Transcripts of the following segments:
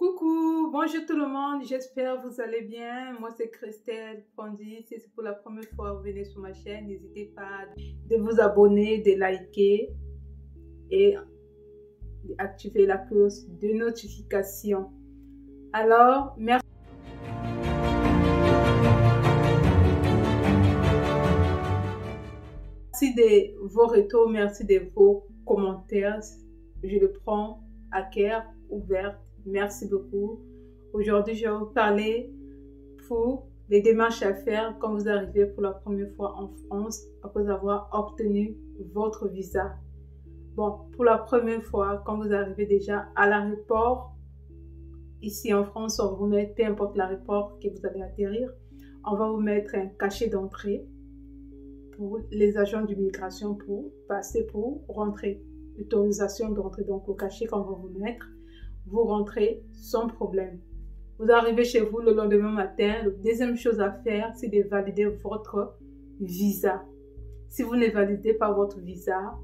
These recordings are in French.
Coucou, bonjour tout le monde, j'espère que vous allez bien. Moi c'est Christelle Pondy. Si c'est pour la première fois que vous venez sur ma chaîne, n'hésitez pas de vous abonner, de liker et d'activer la cloche de notification. Alors, merci de vos retours, merci de vos commentaires. Je le prends à cœur ouvert. Merci beaucoup. Aujourd'hui, je vais vous parler pour les démarches à faire quand vous arrivez pour la première fois en France après avoir obtenu votre visa. Bon, pour la première fois, quand vous arrivez déjà à l'aéroport, ici en France, on va vous mettre, peu importe l'aéroport que vous allez atterrir, on va vous mettre un cachet d'entrée pour les agents d'immigration pour passer, pour rentrer. L'autorisation d'entrée, donc le cachet qu'on va vous mettre. Vous rentrez sans problème. Vous arrivez chez vous le lendemain matin. La deuxième chose à faire, c'est de valider votre visa. Si vous ne validez pas votre visa,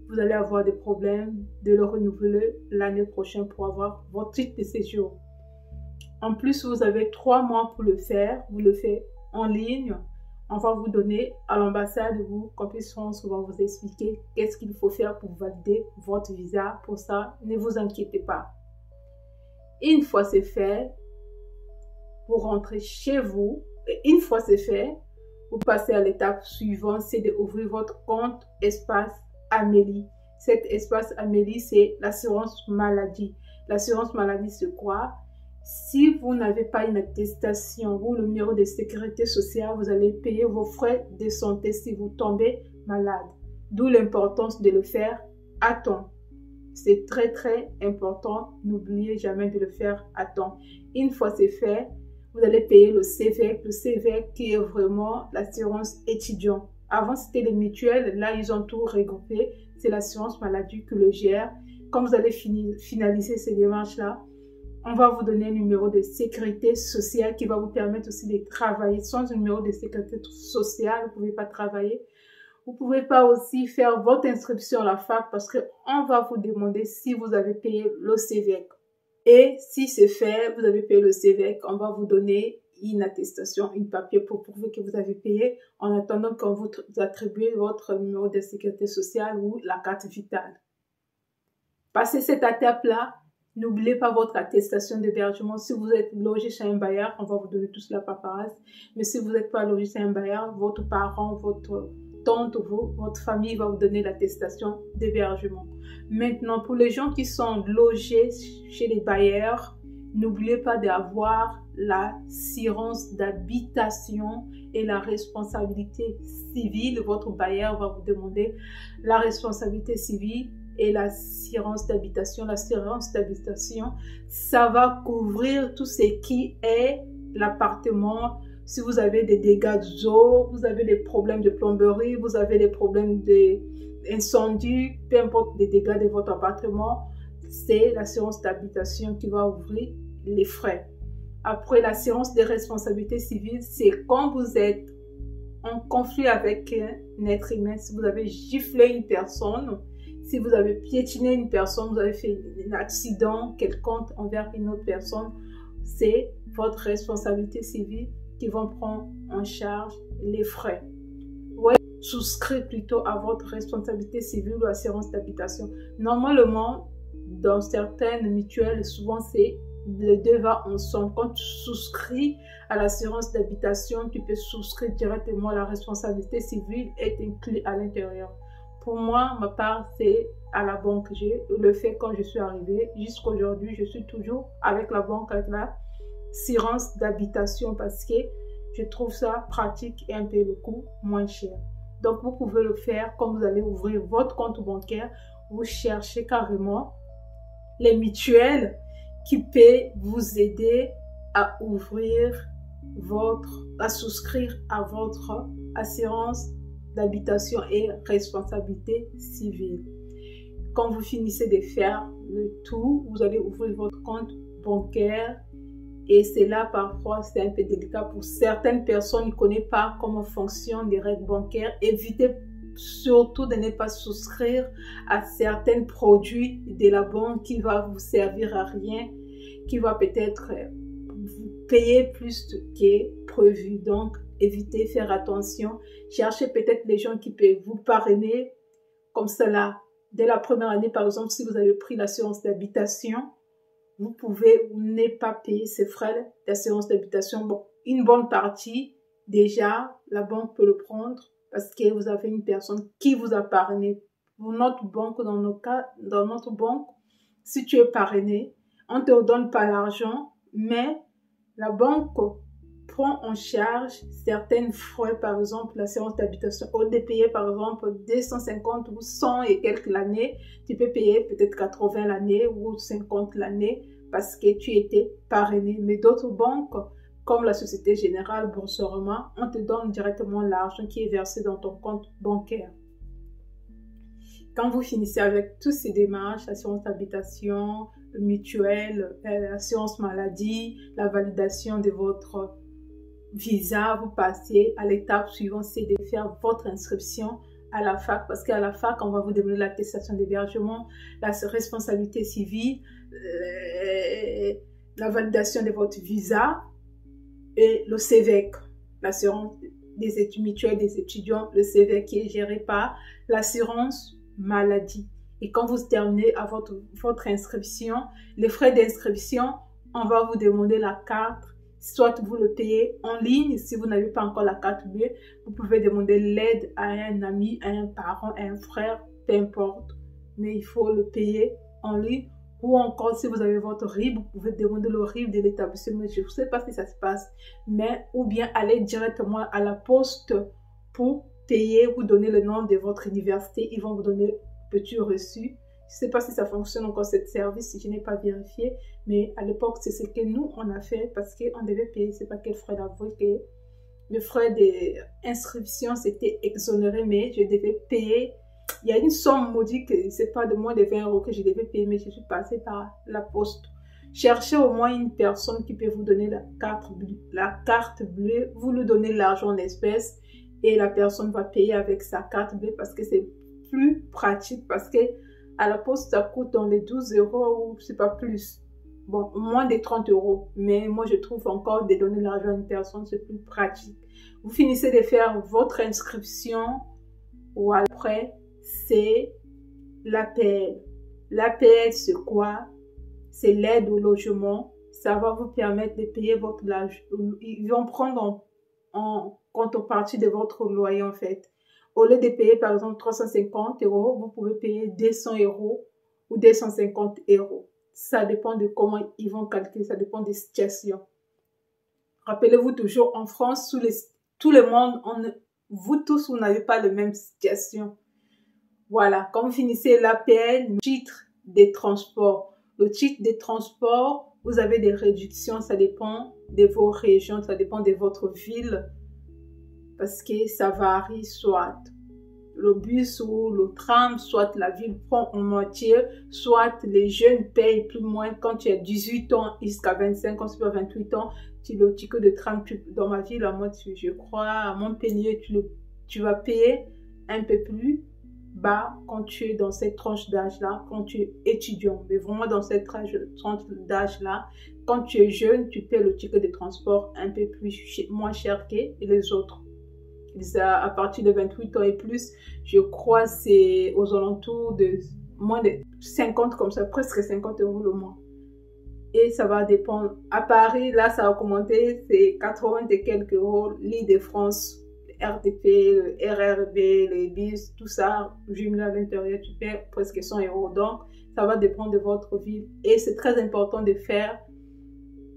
vous allez avoir des problèmes de le renouveler l'année prochaine pour avoir votre titre de séjour. En plus, vous avez 3 mois pour le faire. Vous le faites en ligne. On va vous donner à l'ambassade de vous, Campus France, on va vous expliquer qu'est-ce qu'il faut faire pour valider votre visa. Pour ça, ne vous inquiétez pas. Une fois c'est fait, vous rentrez chez vous. Et une fois c'est fait, vous passez à l'étape suivante, c'est d'ouvrir votre compte Espace Amélie. Cet Espace Amélie, c'est l'assurance maladie. L'assurance maladie, c'est quoi? Si vous n'avez pas une attestation ou le numéro de sécurité sociale, vous allez payer vos frais de santé si vous tombez malade. D'où l'importance de le faire à temps. C'est très important. N'oubliez jamais de le faire à temps. Une fois c'est fait, vous allez payer le CVEC. Le CVEC qui est vraiment l'assurance étudiant. Avant, c'était les mutuelles. Là, ils ont tout regroupé. C'est l'assurance maladie qui le gère. Quand vous allez finaliser ces démarches-là, on va vous donner un numéro de sécurité sociale qui va vous permettre aussi de travailler. Sans un numéro de sécurité sociale, vous ne pouvez pas travailler. Vous ne pouvez pas aussi faire votre inscription à la fac parce qu'on va vous demander si vous avez payé le CVEC. Et si c'est fait, vous avez payé le CVEC, on va vous donner une attestation, un papier pour prouver que vous avez payé en attendant qu'on vous attribue votre numéro de sécurité sociale ou la carte vitale. Passez cette étape-là. N'oubliez pas votre attestation d'hébergement. Si vous êtes logé chez un bailleur, on va vous donner tout cela paperasse. Mais si vous n'êtes pas logé chez un bailleur, votre parent, votre tante, votre famille va vous donner l'attestation d'hébergement. Maintenant, pour les gens qui sont logés chez les bailleurs, n'oubliez pas d'avoir l'assurance d'habitation et la responsabilité civile. Votre bailleur va vous demander la responsabilité civile et l'assurance d'habitation. L'assurance d'habitation, ça va couvrir tout ce qui est l'appartement. Si vous avez des dégâts d'eau, vous avez des problèmes de plomberie, vous avez des problèmes d'incendie, peu importe les dégâts de votre appartement, c'est l'assurance d'habitation qui va ouvrir les frais. Après, l'assurance de responsabilité civile, c'est quand vous êtes en conflit avec un être humain, si vous avez giflé une personne, si vous avez piétiné une personne, vous avez fait un accident quelconque envers une autre personne, c'est votre responsabilité civile qui vont prendre en charge les frais. Ouais, souscrivez plutôt à votre responsabilité civile ou assurance d'habitation. Normalement, dans certaines mutuelles, souvent c'est les deux vont ensemble. Quand tu souscris à l'assurance d'habitation, tu peux souscrire directement à la responsabilité civile est inclus à l'intérieur. Pour moi, ma part, c'est à la banque. Je le fais quand je suis arrivée. Jusqu'à aujourd'hui, je suis toujours avec la banque, avec l'assurance d'habitation parce que je trouve ça pratique et un peu le coût moins cher. Donc, vous pouvez le faire quand vous allez ouvrir votre compte bancaire. Vous cherchez carrément les mutuelles qui peuvent vous aider à à souscrire à votre assurance d'habitation et responsabilité civile. Quand vous finissez de faire le tout, vous allez ouvrir votre compte bancaire et c'est là parfois c'est un peu délicat pour certaines personnes qui ne connaissent pas comment fonctionnent les règles bancaires. Évitez surtout de ne pas souscrire à certains produits de la banque qui ne va vous servir à rien qui va peut-être vous payer plus que prévu. Donc, évitez, faire attention. Cherchez peut-être les gens qui peuvent vous parrainer comme cela. Dès la première année, par exemple, si vous avez pris l'assurance d'habitation, vous n'avez pas payé ces frais d'assurance d'habitation. Bon, une bonne partie, déjà, la banque peut le prendre parce que vous avez une personne qui vous a parrainé. Pour notre banque, dans notre banque, si tu es parrainé, on ne te donne pas l'argent, mais la banque prend en charge certains frais, par exemple l'assurance d'habitation. Au lieu de payer par exemple 250 ou 100 et quelques l'année, tu peux payer peut-être 80 l'année ou 50 l'année parce que tu étais parrainé. Mais d'autres banques, comme la Société Générale, Boursorama, on te donne directement l'argent qui est versé dans ton compte bancaire. Quand vous finissez avec toutes ces démarches, assurance d'habitation, mutuelle, assurance maladie, la validation de votre visa, vous passez à l'étape suivante, c'est de faire votre inscription à la fac. Parce qu'à la fac, on va vous demander l'attestation d'hébergement, la responsabilité civile, la validation de votre visa et le CEVEC, l'assurance des études mutuelles des étudiants, le CEVEC qui est géré par l'assurance maladie. Et quand vous terminez à votre inscription, les frais d'inscription, on va vous demander la carte. Soit vous le payez en ligne, si vous n'avez pas encore la carte bleue, vous pouvez demander l'aide à un ami, à un parent, à un frère, peu importe. Mais il faut le payer en ligne. Ou encore, si vous avez votre RIB, vous pouvez demander le RIB de l'établissement. Je ne sais pas si ça se passe, mais ou bien aller directement à la poste pour payer, vous donner le nom de votre université. Ils vont vous donner un petit reçu. Je ne sais pas si ça fonctionne encore, ce service, si je n'ai pas vérifié. Mais à l'époque, c'est ce que nous, on a fait parce qu'on devait payer, je ne sais pas quel frais d'avouer, que le frais d'inscription, c'était exonéré, mais je devais payer. Il y a une somme maudite, ce n'est pas de moins de 20 € que je devais payer, mais je suis passée par la poste. Cherchez au moins une personne qui peut vous donner la carte bleue. Vous lui donnez l'argent en espèces et la personne va payer avec sa carte bleue parce que c'est plus pratique. Parce que à la poste, ça coûte dans les 12 € ou c'est pas plus. Bon, moins de 30 €. Mais moi, je trouve encore de donner l'argent à une personne, c'est plus pratique. Vous finissez de faire votre inscription ou après, c'est l'APL. L'APL, c'est quoi? C'est l'aide au logement. Ça va vous permettre de payer votre logement. Ils vont prendre en contrepartie de votre loyer, en fait. Au lieu de payer, par exemple, 350 €, vous pouvez payer 200 € ou 250 €. Ça dépend de comment ils vont calculer, ça dépend des situations. Rappelez-vous toujours, en France, tout le monde, vous tous, vous n'avez pas la même situation. Voilà, quand vous finissez l'APL, le titre des transports. Le titre des transports, vous avez des réductions, ça dépend de vos régions, ça dépend de votre ville. Parce que ça varie, soit le bus ou le tram, soit la ville prend en moitié, soit les jeunes payent plus ou moins quand tu as 18 ans jusqu'à 25 ans, c'est pas 28 ans, le ticket de tram, dans ma ville, à moi, je crois, à Montpellier, tu vas payer un peu plus bas quand tu es dans cette tranche d'âge-là, quand tu es étudiant. Mais vraiment dans cette tranche d'âge-là, quand tu es jeune, tu paies le ticket de transport un peu moins cher que les autres. À partir de 28 ans et plus, je crois c'est aux alentours de moins de 50 comme ça, presque 50 € le mois. Et ça va dépendre. À Paris, là, ça a augmenté, c'est 80 et quelques euros. L'Île-de-France, RDP, le RRB, les bus, tout ça, jumelé à l'intérieur, tu paies presque 100 €. Donc, ça va dépendre de votre ville. Et c'est très important de faire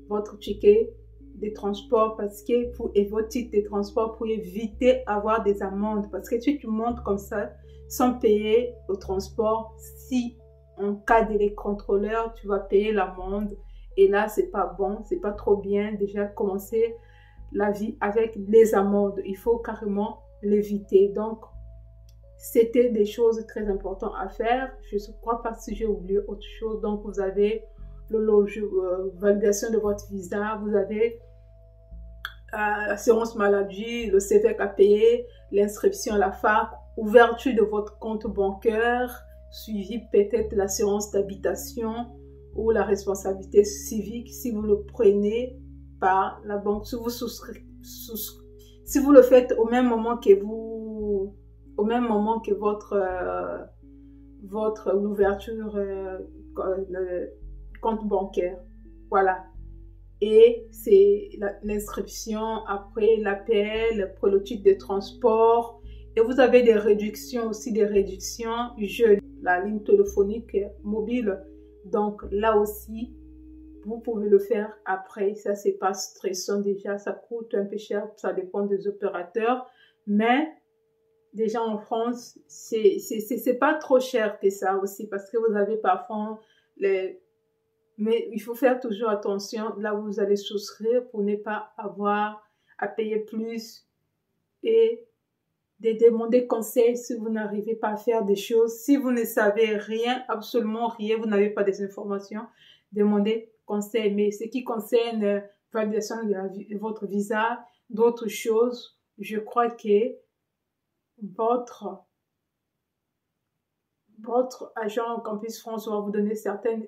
votre ticket de transport parce que votre titre de transport pour éviter avoir des amendes. Parce que si tu montes comme ça, sans payer au transport, si en cas de les contrôleurs, tu vas payer l'amende. Et là, c'est pas bon, c'est pas trop bien. Déjà, commencer la vie avec les amendes. Il faut carrément l'éviter. Donc, c'était des choses très importantes à faire. Je ne crois pas si j'ai oublié autre chose. Donc, vous avez validation de votre visa, vous avez l'assurance maladie, le CEVEC à payer, l'inscription à la fac, ouverture de votre compte bancaire, suivi peut-être l'assurance d'habitation, ou la responsabilité civique si vous le prenez par la banque, si vous le faites au même moment que l'ouverture compte bancaire. Voilà. Et c'est l'inscription, après l'appel, pour le titre de transport. Et vous avez des réductions aussi, des réductions jeunes, la ligne téléphonique mobile. Donc là aussi, vous pouvez le faire après. Ça, c'est pas stressant déjà. Ça coûte un peu cher. Ça dépend des opérateurs. Mais déjà en France, c'est pas trop cher que ça aussi. Parce que vous avez parfois mais il faut faire toujours attention là où vous allez souscrire pour ne pas avoir à payer plus et de demander conseil si vous n'arrivez pas à faire des choses. Si vous ne savez rien, absolument rien, vous n'avez pas des informations, demandez conseil. Mais ce qui concerne validation de votre visa, d'autres choses, je crois que votre agent Campus France va vous donner certains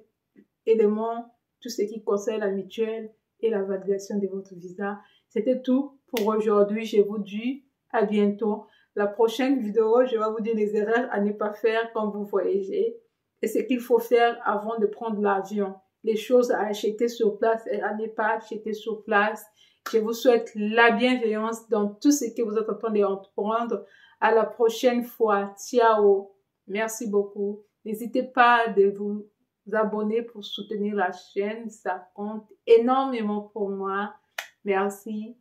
éléments, tout ce qui concerne la mutuelle et la validation de votre visa. C'était tout pour aujourd'hui. Je vous dis à bientôt. La prochaine vidéo, je vais vous dire les erreurs à ne pas faire quand vous voyagez et ce qu'il faut faire avant de prendre l'avion. Les choses à acheter sur place et à ne pas acheter sur place. Je vous souhaite la bienveillance dans tout ce que vous êtes en train d'entreprendre. À la prochaine fois. Ciao. Merci beaucoup. N'hésitez pas de vous abonner pour soutenir la chaîne. Ça compte énormément pour moi. Merci.